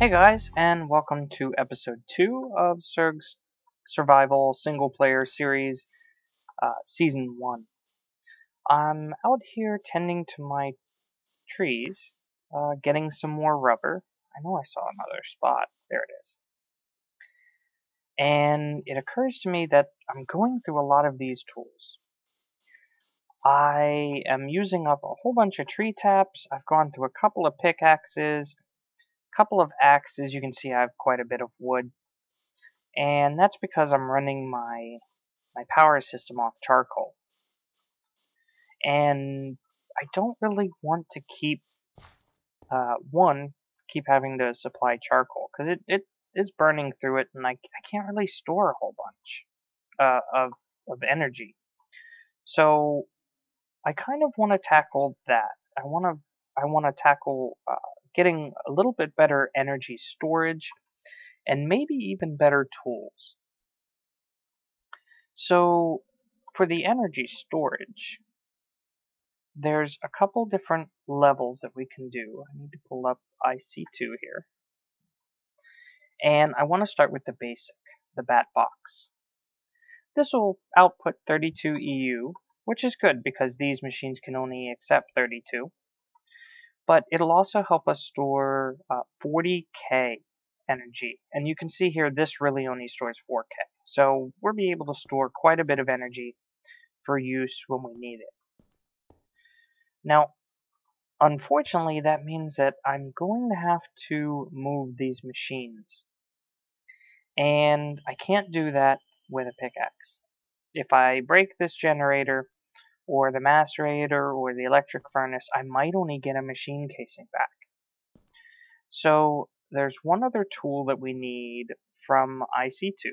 Hey guys, and welcome to episode 2 of Surg's Survival Single Player Series, Season 1. I'm out here tending to my trees, getting some more rubber. I know I saw another spot. There it is. And it occurs to me that I'm going through a lot of these tools. I am using up a whole bunch of tree taps. I've gone through a couple of pickaxes, a couple of axes. You can see I have quite a bit of wood. And that's because I'm running my power system off charcoal. And I don't really want to keep, keep having to supply charcoal, because it is burning through it, and I can't really store a whole bunch of energy. So I kind of want to tackle that. I want to tackle getting a little bit better energy storage, and maybe even better tools. So for the energy storage, there's a couple different levels that we can do. I need to pull up IC2 here. And I want to start with the basic, the bat box. This will output 32 EU, which is good because these machines can only accept 32. But it'll also help us store 40K energy. And you can see here, this really only stores 4K. So we'll be able to store quite a bit of energy for use when we need it. Now, unfortunately, that means that I'm going to have to move these machines. And I can't do that with a pickaxe. If I break this generator, or the macerator, or the electric furnace, I might only get a machine casing back. So there's one other tool that we need from IC2.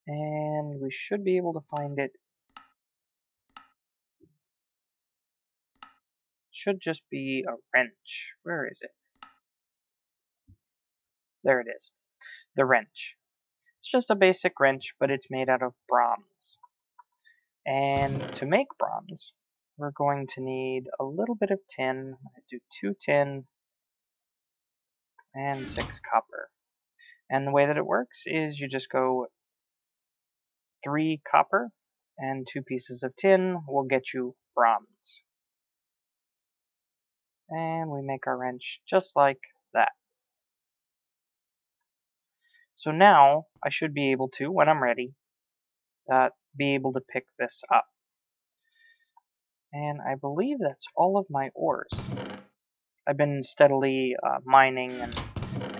And we should be able to find it. Should just be a wrench. Where is it? There it is. The wrench. It's just a basic wrench, but it's made out of bronze. And to make bronze, we're going to need a little bit of tin. I'm going to do 2 tin and 6 copper. And the way that it works is you just go 3 copper and 2 pieces of tin will get you bronze. And we make our wrench just like that. So now I should be able to, when I'm ready, be able to pick this up. And I believe that's all of my ores. I've been steadily mining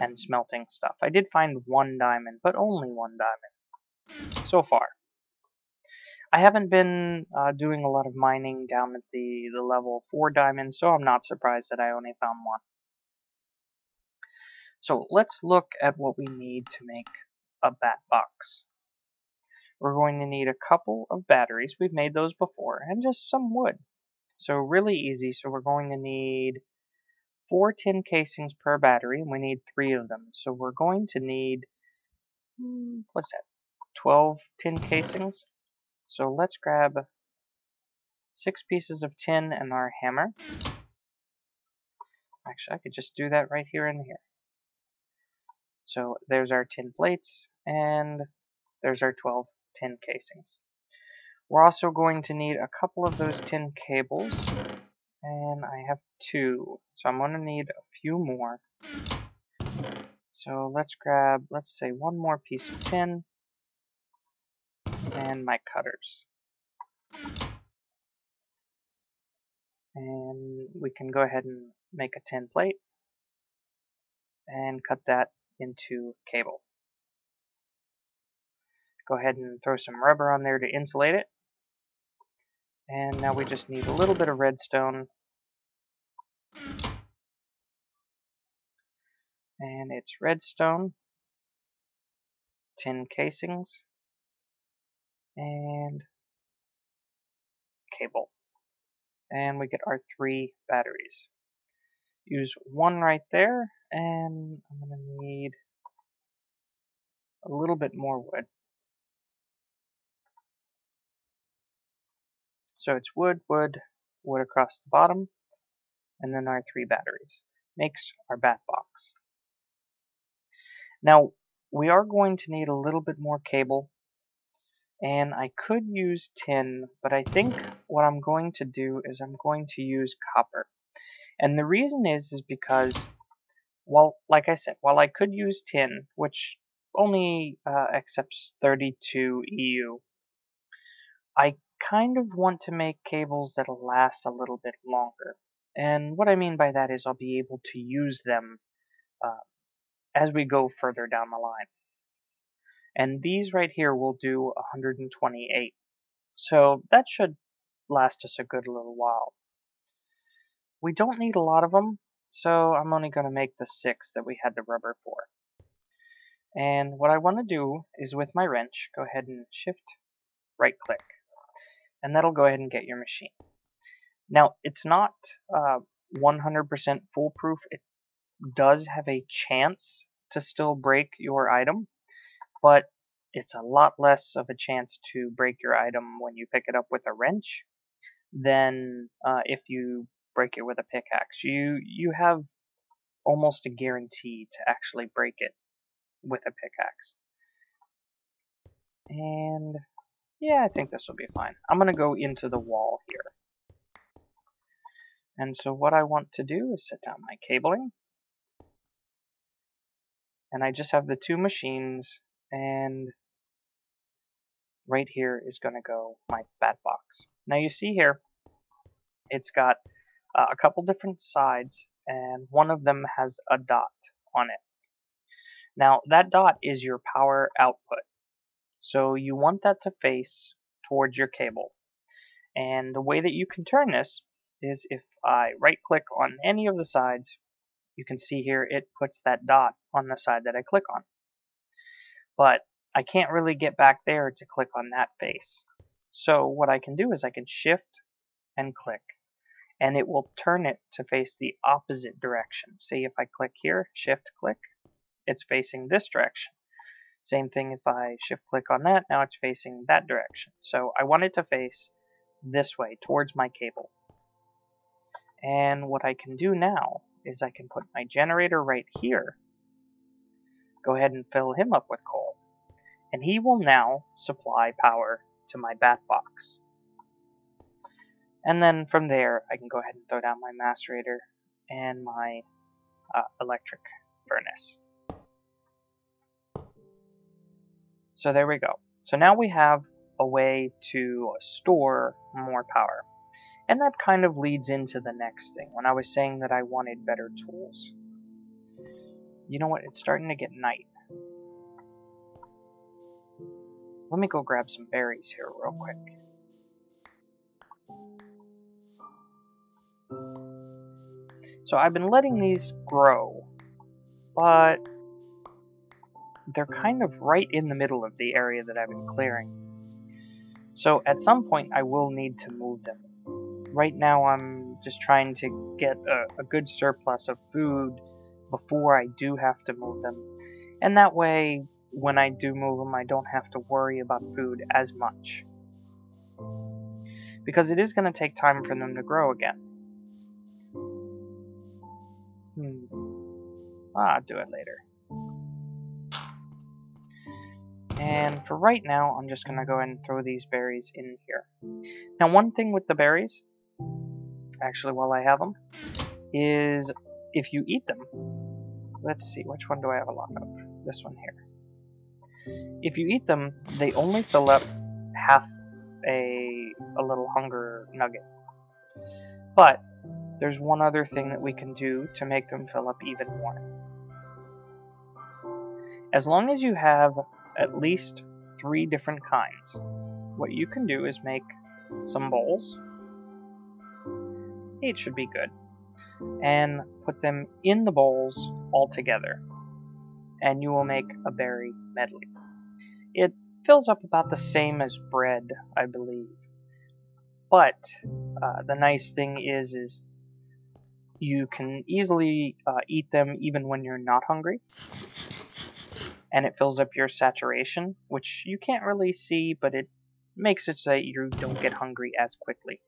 and smelting stuff. I did find 1 diamond, but only 1 diamond so far. I haven't been doing a lot of mining down at the level 4 diamonds, so I'm not surprised that I only found 1. So let's look at what we need to make a bat box. We're going to need a couple of batteries. We've made those before, and just some wood. So really easy. So we're going to need 4 tin casings per battery, and we need 3 of them. So we're going to need, what's that, 12 tin casings. So let's grab 6 pieces of tin and our hammer. Actually, I could just do that right here and here. So there's our tin plates, and there's our 12 tin casings. We're also going to need a couple of those tin cables, and I have 2, so I'm going to need a few more. So let's grab, let's say, 1 more piece of tin, and my cutters. And we can go ahead and make a tin plate, and cut that into cable. Go ahead and throw some rubber on there to insulate it. And now we just need a little bit of redstone. And it's redstone, tin casings, and cable. And we get our 3 batteries. Use 1 right there, and I'm going to need a little bit more wood. So it's wood, wood, wood across the bottom, and then our 3 batteries. makes our bat box. Now, we are going to need a little bit more cable, and I could use tin, but I think what I'm going to do is I'm going to use copper. And the reason is because, well, like I said, while I could use tin, which only accepts 32 EU, I kind of want to make cables that'll last a little bit longer. And what I mean by that is I'll be able to use them as we go further down the line. And these right here will do 128. So that should last us a good little while. We don't need a lot of them, so I'm only going to make the 6 that we had the rubber for. And what I want to do is with my wrench, go ahead and shift right click. And that'll go ahead and get your machine. Now, it's not 100% foolproof. It does have a chance to still break your item, but it's a lot less of a chance to break your item when you pick it up with a wrench than if you break it with a pickaxe. You have almost a guarantee to actually break it with a pickaxe. And yeah, I think this will be fine. I'm going to go into the wall here. And so what I want to do is set down my cabling. And I just have the 2 machines, and right here is going to go my bat box. Now you see here, it's got a couple different sides, and one of them has a dot on it. Now that dot is your power output. So you want that to face towards your cable. And the way that you can turn this is if I right click on any of the sides, you can see here it puts that dot on the side that I click on. But I can't really get back there to click on that face. So what I can do is I can shift and click, and it will turn it to face the opposite direction. See, if I click here, shift click, it's facing this direction. Same thing if I shift click on that, now it's facing that direction. So I want it to face this way, towards my cable. And what I can do now is I can put my generator right here, go ahead and fill him up with coal, and he will now supply power to my bat box. And then from there I can go ahead and throw down my macerator and my electric furnace. So there we go. So now we have a way to store more power. And that kind of leads into the next thing. When I was saying that I wanted better tools. You know what? It's starting to get night. Let me go grab some berries here real quick. So I've been letting these grow, but they're kind of right in the middle of the area that I've been clearing. So at some point I will need to move them. Right now I'm just trying to get a good surplus of food before I do have to move them. And that way, when I do move them, I don't have to worry about food as much. Because it is going to take time for them to grow again. I'll do it later. And for right now, I'm just going to go ahead and throw these berries in here. Now, one thing with the berries, actually while I have them, is if you eat them, let's see, which one do I have a lot of? This one here. If you eat them, they only fill up half a little hunger nugget. But there's one other thing that we can do to make them fill up even more. As long as you have at least 3 different kinds, what you can do is make some bowls. 8 should be good. And put them in the bowls all together. And you will make a berry medley. It fills up about the same as bread, I believe. But the nice thing is you can easily eat them even when you're not hungry. And it fills up your saturation, which you can't really see, but it makes it so that you don't get hungry as quickly.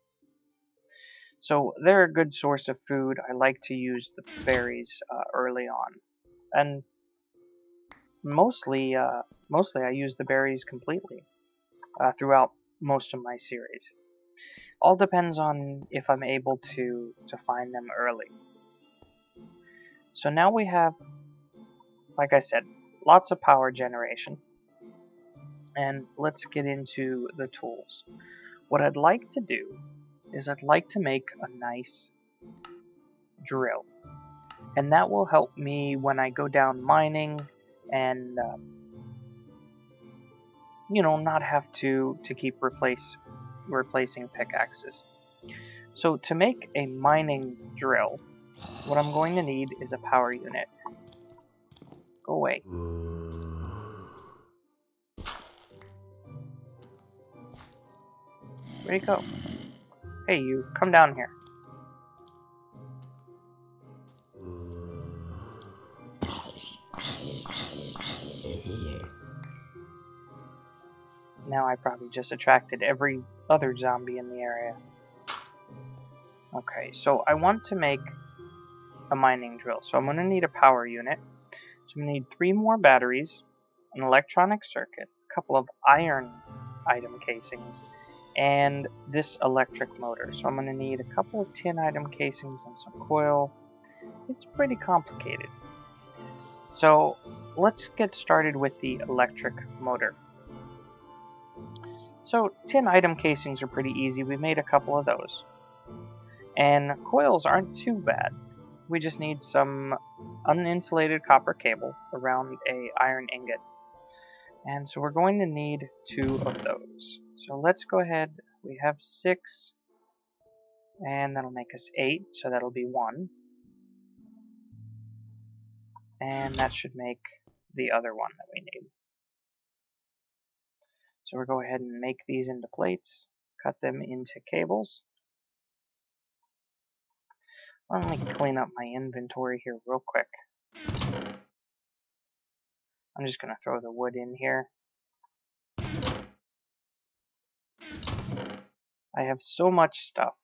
So they're a good source of food. I like to use the berries early on, and mostly I use the berries completely throughout most of my series. All depends on if I'm able to find them early. So now we have, like I said, lots of power generation. And let's get into the tools. What I'd like to do is I'd like to make a nice drill. And that will help me when I go down mining and, you know, not have to keep replacing pickaxes. So to make a mining drill, what I'm going to need is a power unit. Go away. Where'd he go? Hey, you, come down here. Now I probably just attracted every other zombie in the area. Okay, so I want to make a mining drill. So I'm going to need a power unit. So I'm going to need 3 more batteries, an electronic circuit, a couple of iron item casings, and this electric motor. So I'm going to need a couple of tin item casings and some coil. It's pretty complicated. So let's get started with the electric motor. So tin item casings are pretty easy. We made a couple of those. And coils aren't too bad. We just need some uninsulated copper cable around a iron ingot. And so we're going to need 2 of those. So let's go ahead. We have 6. And that'll make us 8. So that'll be 1. And that should make the other one that we need. So we'll go ahead and make these into plates. Cut them into cables. Let me clean up my inventory here real quick. I'm just going to throw the wood in here. I have so much stuff.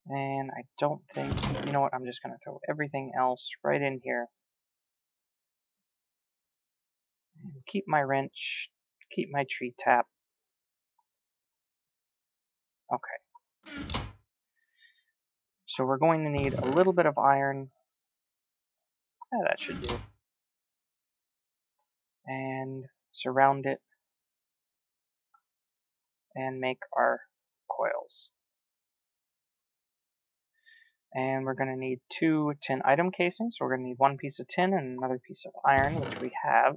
And I don't think, you know what, I'm just going to throw everything else right in here. And keep my wrench, keep my tree tap. Okay. So we're going to need a little bit of iron. Yeah, that should do. And surround it. And make our coils. And we're going to need 2 tin item casings. So we're going to need 1 piece of tin and another piece of iron, which we have.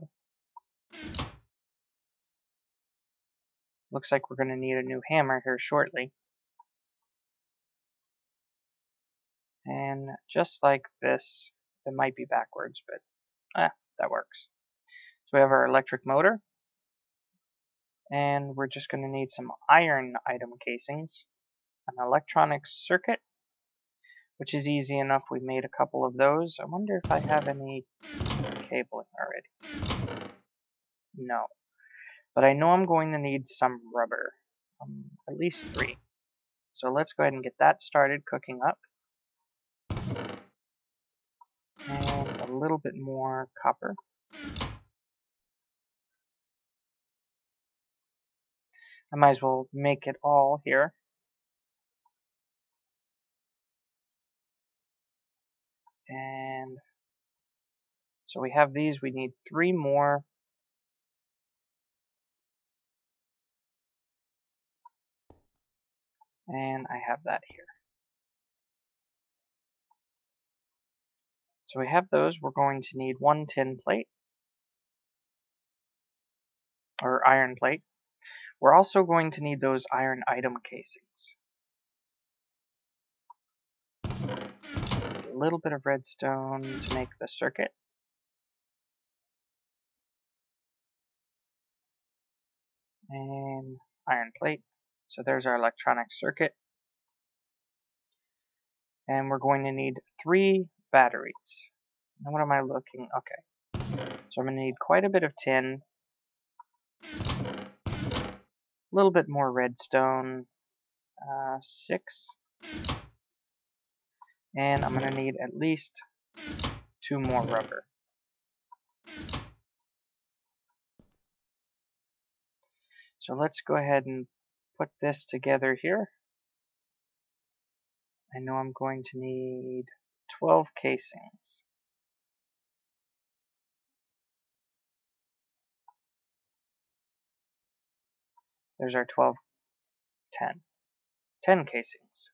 Looks like we're going to need a new hammer here shortly. And just like this, it might be backwards, but that works. So we have our electric motor. And we're just going to need some iron item casings, an electronic circuit, which is easy enough. We made a couple of those. I wonder if I have any cabling already. No. But I know I'm going to need some rubber. At least 3. So let's go ahead and get that started cooking up. And a little bit more copper. I might as well make it all here. And so we have these. We need 3 more. And I have that here. So we have those. We're going to need 1 tin plate. Or iron plate. We're also going to need those iron item casings. A little bit of redstone to make the circuit. And iron plate. So there's our electronic circuit. And we're going to need 3 batteries. Now what am I looking? Okay. So I'm going to need quite a bit of tin. little bit more redstone, 6. And I'm going to need at least 2 more rubber. So let's go ahead and put this together here. I know I'm going to need 12 casings. There's our 12, 10. 10 casings.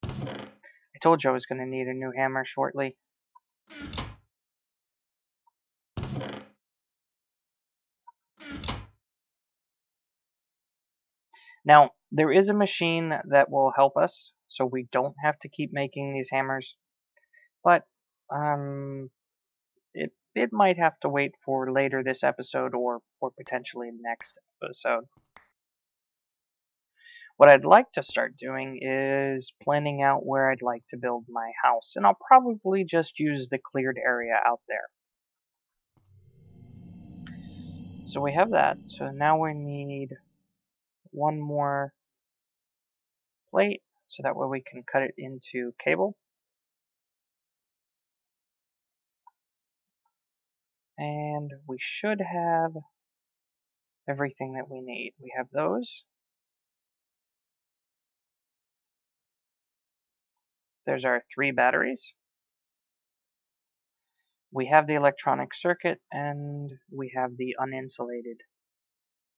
I told you I was going to need a new hammer shortly. Now, there is a machine that will help us, so we don't have to keep making these hammers. But, it might have to wait for later this episode or potentially next episode. What I'd like to start doing is planning out where I'd like to build my house, and I'll probably just use the cleared area out there. So we have that, so now we need one more plate, so that way we can cut it into cable. And we should have everything that we need. We have those. There's our 3 batteries. We have the electronic circuit, and we have the uninsulated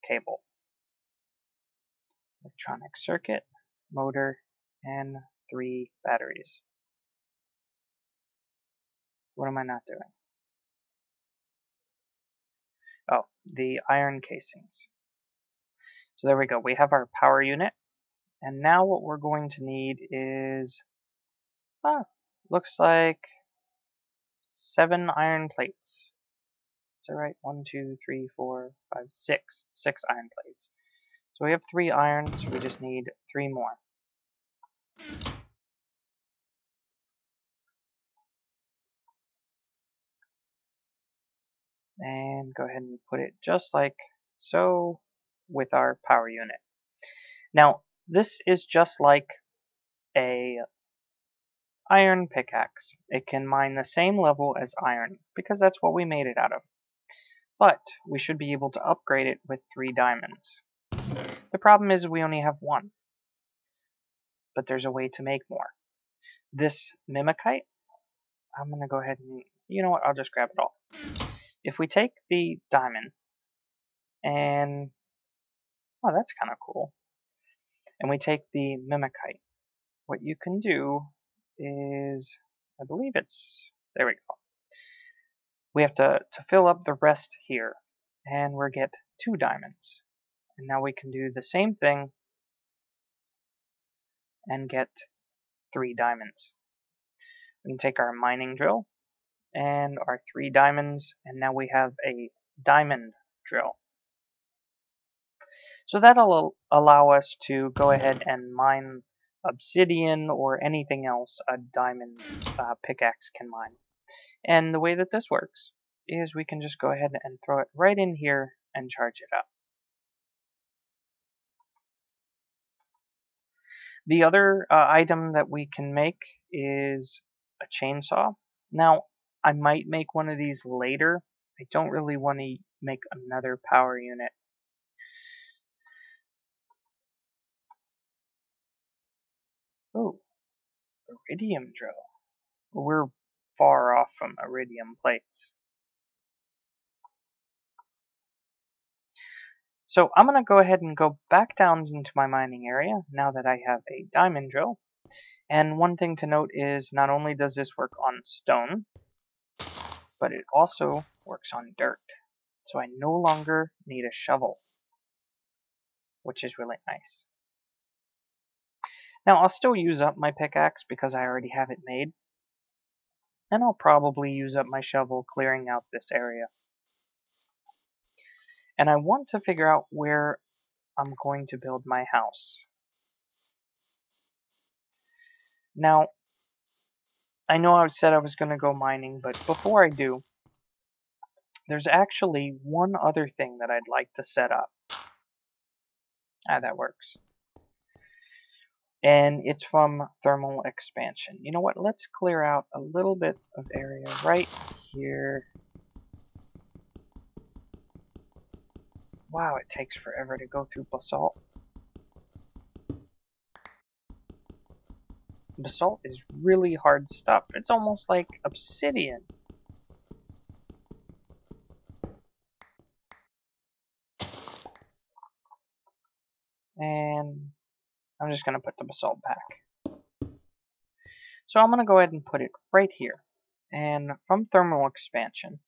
cable. Electronic circuit, motor, and 3 batteries. What am I not doing? Oh, the iron casings. So there we go. We have our power unit. And now what we're going to need is, looks like 7 iron plates. Is that right? 1, 2, 3, 4, 5, 6. 6 iron plates. So we have 3 iron, so we just need 3 more. And go ahead and put it just like so with our power unit. Now, this is just like a iron pickaxe. It can mine the same level as iron, because that's what we made it out of. But we should be able to upgrade it with 3 diamonds. The problem is we only have 1. But there's a way to make more. This mimikite, I'm going to go ahead and, you know what, I'll just grab it all. If we take the diamond, and, oh, that's kind of cool. And we take the mimikite, what you can do is, I believe it's, there we go. We have to fill up the rest here, and we'll get 2 diamonds. And now we can do the same thing and get 3 diamonds. We can take our mining drill and our 3 diamonds, and now we have a diamond drill. So that'll allow us to go ahead and mine obsidian or anything else a diamond pickaxe can mine. And the way that this works is we can just go ahead and throw it right in here and charge it up. The other item that we can make is a chainsaw. Now, I might make one of these later. I don't really want to make another power unit. Oh, iridium drill. We're far off from iridium plates. So I'm going to go ahead and go back down into my mining area now that I have a diamond drill. And one thing to note is not only does this work on stone, but it also works on dirt. So I no longer need a shovel, which is really nice. Now I'll still use up my pickaxe because I already have it made. And I'll probably use up my shovel clearing out this area. And I want to figure out where I'm going to build my house. Now, I know I said I was going to go mining, but before I do, there's actually one other thing that I'd like to set up. That works. And it's from thermal expansion. You know what? Let's clear out a little bit of area right here. Wow, it takes forever to go through basalt. Basalt is really hard stuff. It's almost like obsidian. And I'm just going to put the basalt back. So I'm going to go ahead and put it right here. And from thermal expansion,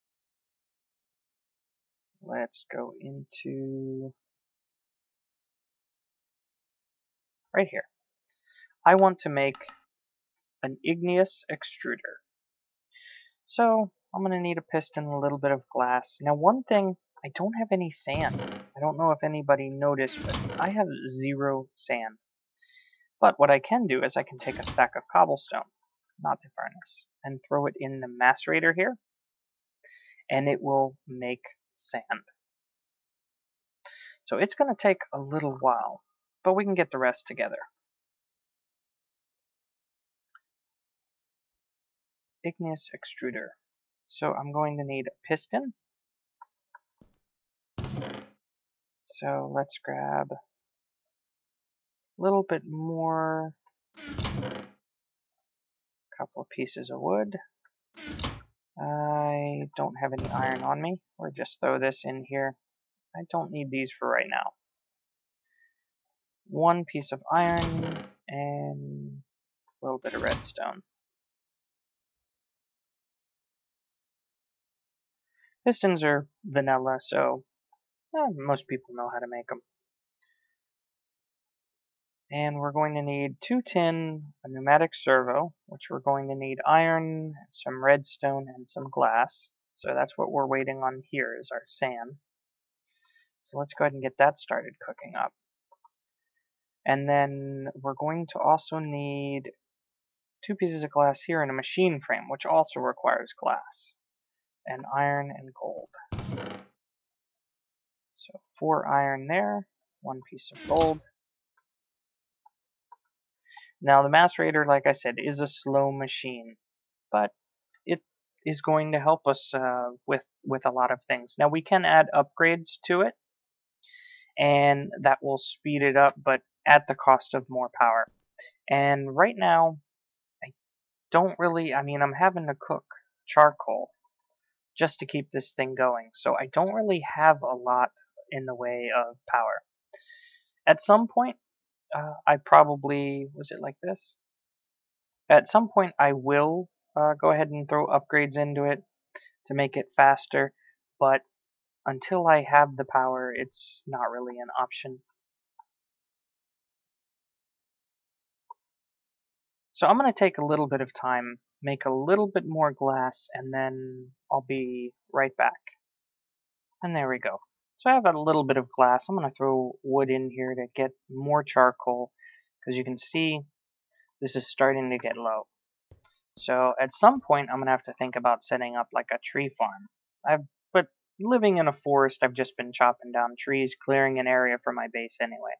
let's go into right here. I want to make an igneous extruder. So I'm going to need a piston, a little bit of glass. Now one thing, I don't have any sand. I don't know if anybody noticed, but I have 0 sand. But what I can do is I can take a stack of cobblestone, not the furnace, and throw it in the macerator here, and it will make sand. So it's going to take a little while, but we can get the rest together. Igneous extruder. So I'm going to need a piston. So let's grab a little bit more, a couple of pieces of wood. I don't have any iron on me, or just throw this in here. I don't need these for right now. 1 piece of iron and a little bit of redstone. Pistons are vanilla, so most people know how to make them. And we're going to need 2 tin, a pneumatic servo, which we're going to need iron, some redstone, and some glass. So that's what we're waiting on here is our sand. So let's go ahead and get that started cooking up. And then we're going to also need 2 pieces of glass here and a machine frame, which also requires glass, and iron and gold. So 4 iron there, 1 piece of gold. Now the macerator, like I said, is a slow machine, but it is going to help us with a lot of things. Now we can add upgrades to it, and that will speed it up, but at the cost of more power. And right now, I don't really, I'm having to cook charcoal just to keep this thing going, so I don't really have a lot in the way of power. At some point, I probably, was it like this? At some point I will go ahead and throw upgrades into it to make it faster, but until I have the power, it's not really an option. So I'm going to take a little bit of time, make a little bit more glass, and then I'll be right back. And there we go. So I have a little bit of glass. I'm going to throw wood in here to get more charcoal, because you can see this is starting to get low. So at some point I'm going to have to think about setting up like a tree farm. But living in a forest, I've just been chopping down trees, clearing an area for my base anyway.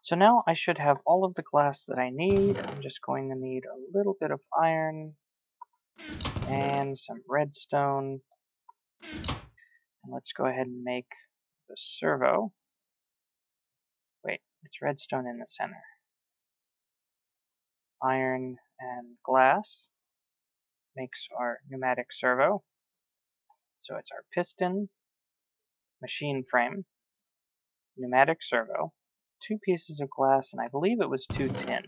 So now I should have all of the glass that I need. I'm just going to need a little bit of iron and some redstone. And let's go ahead and make the servo. Wait, it's redstone in the center. Iron and glass makes our pneumatic servo. So it's our piston, machine frame, pneumatic servo, 2 pieces of glass, and I believe it was 2 tin.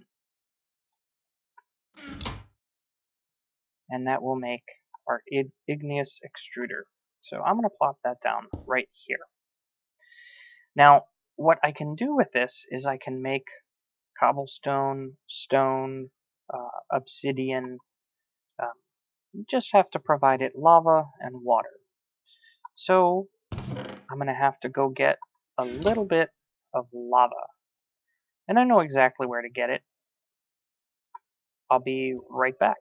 And that will make our igneous extruder. So I'm going to plop that down right here. Now, what I can do with this is I can make cobblestone, stone, obsidian. You just have to provide it lava and water. So I'm going to have to go get a little bit of lava. And I know exactly where to get it. I'll be right back.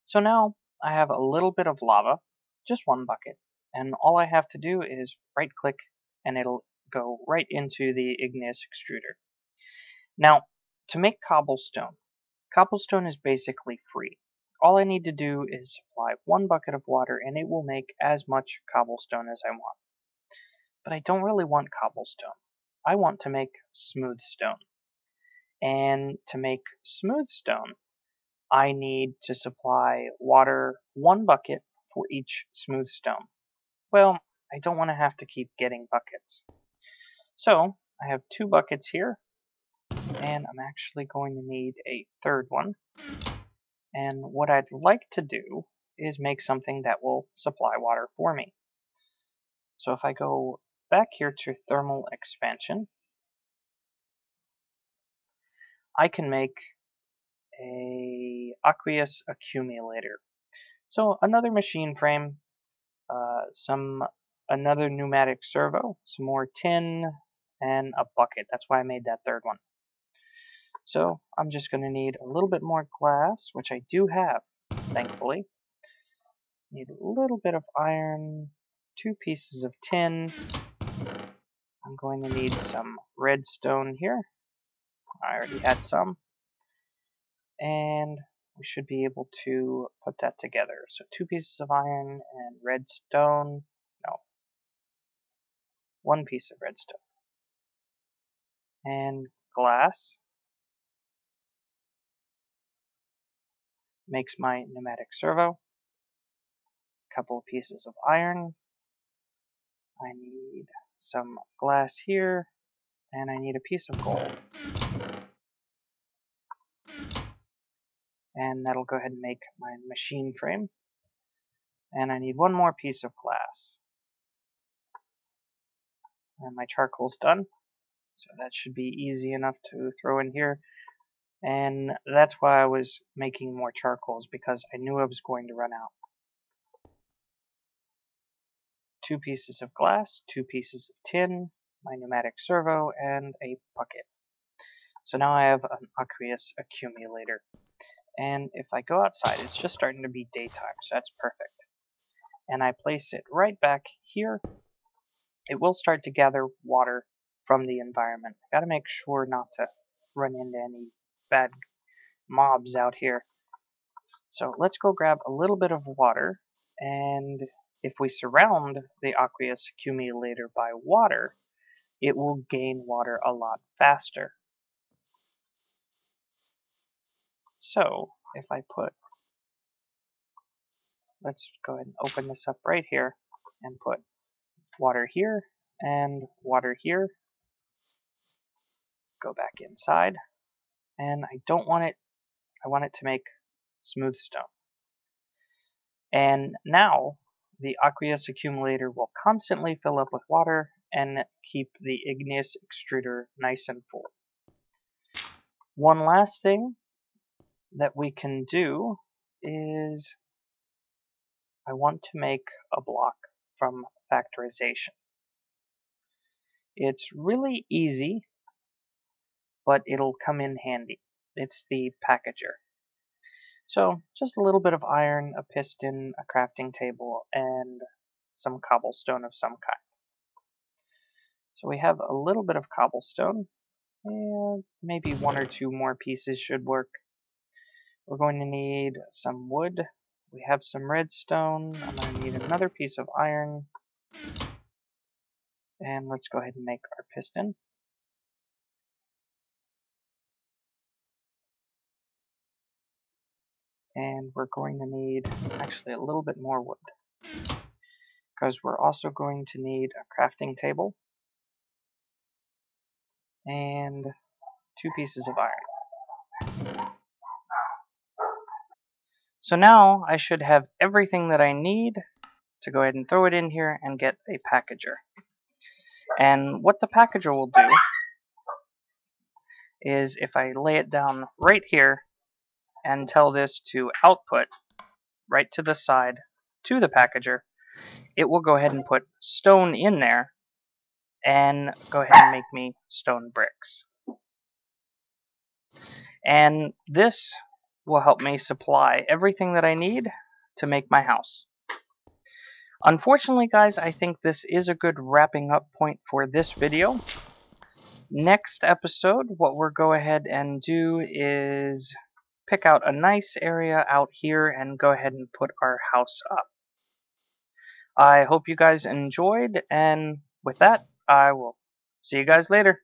So now I have a little bit of lava, just 1 bucket. And all I have to do is right click and it'll go right into the igneous extruder. Now, to make cobblestone, cobblestone is basically free. All I need to do is supply 1 bucket of water and it will make as much cobblestone as I want. But I don't really want cobblestone. I want to make smooth stone. And to make smooth stone, I need to supply water 1 bucket for each smooth stone. Well, I don't want to have to keep getting buckets. So, I have 2 buckets here, and I'm actually going to need a 3rd one. And what I'd like to do is make something that will supply water for me. So if I go back here to thermal expansion, I can make a aqueous accumulator. So another machine frame, another pneumatic servo, some more tin, and a bucket. That's why I made that 3rd one. So I'm just going to need a little bit more glass, which I do have, thankfully. Need a little bit of iron, 2 pieces of tin. I'm going to need some redstone here. I already had some. And we should be able to put that together. So 2 pieces of iron and redstone. No. 1 piece of redstone. And glass. Makes my pneumatic servo. A couple of pieces of iron. I need some glass here. And I need a piece of gold. And that'll go ahead and make my machine frame. And I need 1 more piece of glass. And my charcoal's done. So that should be easy enough to throw in here. And that's why I was making more charcoals, because I knew I was going to run out. 2 pieces of glass, 2 pieces of tin, my pneumatic servo, and a bucket. So now I have an aqueous accumulator. And if I go outside, it's just starting to be daytime, so that's perfect. And I place it right back here. It will start to gather water from the environment. I gotta make sure not to run into any bad mobs out here. So let's go grab a little bit of water, and if we surround the aqueous accumulator by water, it will gain water a lot faster. So if I let's go ahead and open this up right here and put water here and water here. Go back inside, and I don't want it, I want it to make smooth stone. And now the aqueous accumulator will constantly fill up with water and keep the igneous extruder nice and full. One last thing that we can do is I want to make a block from factorization. It's really easy, but it'll come in handy. It's the packager. So just a little bit of iron, a piston, a crafting table, and some cobblestone of some kind. So we have a little bit of cobblestone, and maybe 1 or 2 more pieces should work. We're going to need some wood. We have some redstone. I'm going to need another piece of iron. And let's go ahead and make our piston. And we're going to need actually a little bit more wood, because we're also going to need a crafting table and 2 pieces of iron. So now I should have everything that I need to go ahead and throw it in here and get a packager. And what the packager will do is, if I lay it down right here and tell this to output right to the side to the packager, it will go ahead and put stone in there and go ahead and make me stone bricks. And this will help me supply everything that I need to make my house. Unfortunately, guys, I think this is a good wrapping up point for this video. Next episode, what we'll go ahead and do is pick out a nice area out here and go ahead and put our house up. I hope you guys enjoyed, and with that, I will see you guys later.